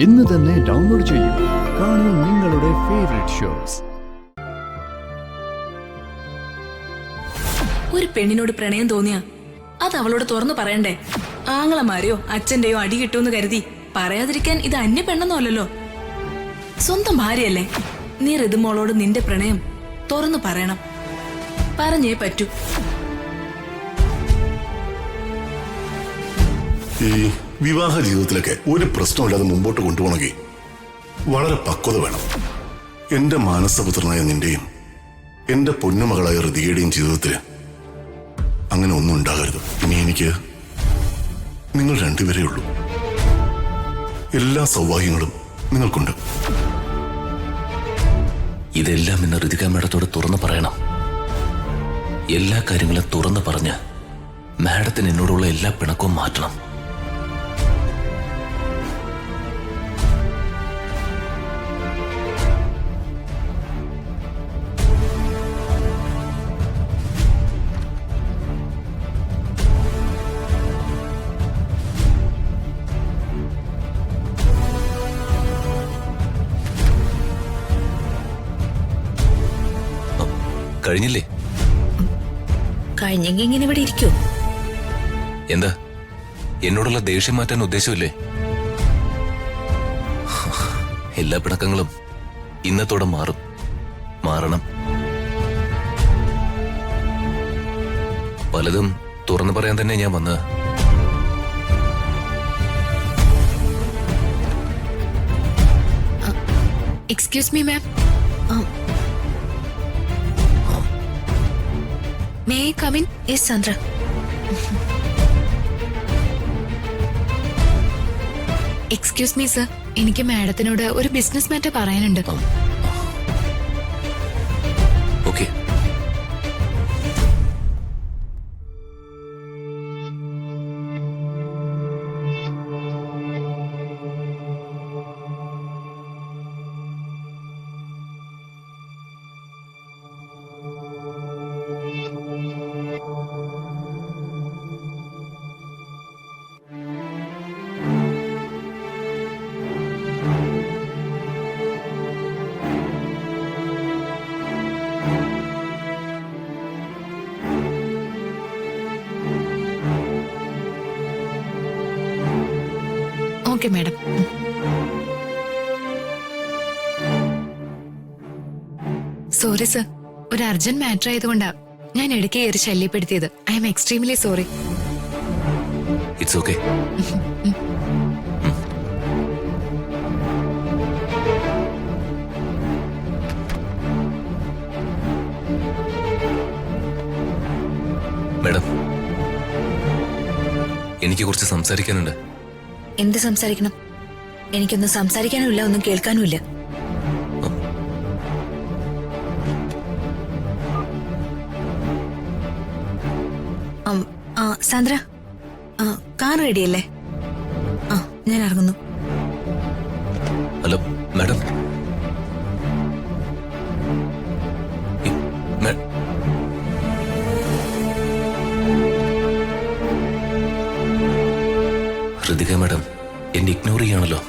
ഇന്ന് തന്നെ ഡൗൺലോഡ് ചെയ്യൂ. കാണൂ നിങ്ങളുടെ ഫേവറേറ്റ് ഷോസ്. ഒരു പെണ്ണിനോട് പ്രണയം തോന്നിയാ അത് അവളോട് തുറന്നു പറയണ്ടേ? ആങ്ങളമാരെയോ അച്ഛന്റെയോ അടി കിട്ടുമെന്ന് കരുതി പറയാതിരിക്കാൻ ഇത് അന്യ പെണ്ണെന്നല്ലോ. സ്വന്തം ഭാര്യയല്ലേ. നീ ഋതുമോളോട് നിന്റെ പ്രണയം തുറന്നു പറയണം. പറഞ്ഞേ പറ്റൂ. ഈ വിവാഹ ജീവിതത്തിലൊക്കെ ഒരു പ്രശ്നമില്ലാതെ മുമ്പോട്ട് കൊണ്ടുപോകണമെങ്കിൽ വളരെ പക്വത വേണം. എന്റെ മാനസപുത്രനായ നിന്റെയും എന്റെ പൊന്നുമകളായ ഋതികയുടെയും ജീവിതത്തില് അങ്ങനെ ഒന്നും ഉണ്ടാകരുത്. ഇനി എനിക്ക് നിങ്ങൾ രണ്ടുപേരേ ഉള്ളൂ. എല്ലാ സൗഭാഗ്യങ്ങളും നിങ്ങൾക്കുണ്ട്. ഇതെല്ലാം ഇന്ന് ഋതിക മാഡത്തോട് തുറന്നു പറയണം. എല്ലാ കാര്യങ്ങളും തുറന്നു പറഞ്ഞ് മാഡത്തിന് എന്നോടുള്ള എല്ലാ പിണക്കവും മാറ്റണം. കഴിഞ്ഞില്ലേ? കഴിഞ്ഞെങ്കിൽ ഇങ്ങനെ ഇവിടെ ഇരിക്കൂ. എന്താ എന്നോടുള്ള ദേഷ്യം മാറ്റാൻ ഉദ്ദേശമില്ലേ? എല്ലാ പിണക്കങ്ങളും ഇന്നത്തോടെ മാറണം. പലതും തുറന്നു പറയാൻ തന്നെ ഞാൻ വന്നത്. Excuse me ma'am, may I come in? Yes Sandra. Excuse me sir, എനിക്ക് മാഡത്തിനോട് ഒരു ബിസിനസ് മാറ്റർ പറയാനുണ്ട്. Okay. Okay madam. Sorry sir, ഒരു അർജന്റ് മാറ്റർ ആയതുകൊണ്ടാ ഞാൻ ഇടയ്ക്ക് കയറി ശല്യപ്പെടുത്തിയത്. I am extremely sorry. It's okay. Madam, എനിക്ക് കുറച്ച് സംസാരിക്കാനുണ്ട്. എന്ത് സംസാരിക്കണം? എനിക്കൊന്നും സംസാരിക്കാനുമില്ല, ഒന്നും കേൾക്കാനുമില്ല. സാന്ദ്ര, കാർ റെഡിയല്ലേ? ഞാൻ ഇറങ്ങുന്നു. Hello madam. ഋതിക മാഡം എന്നെ ഇഗ്നോർ ചെയ്യാണല്ലോ.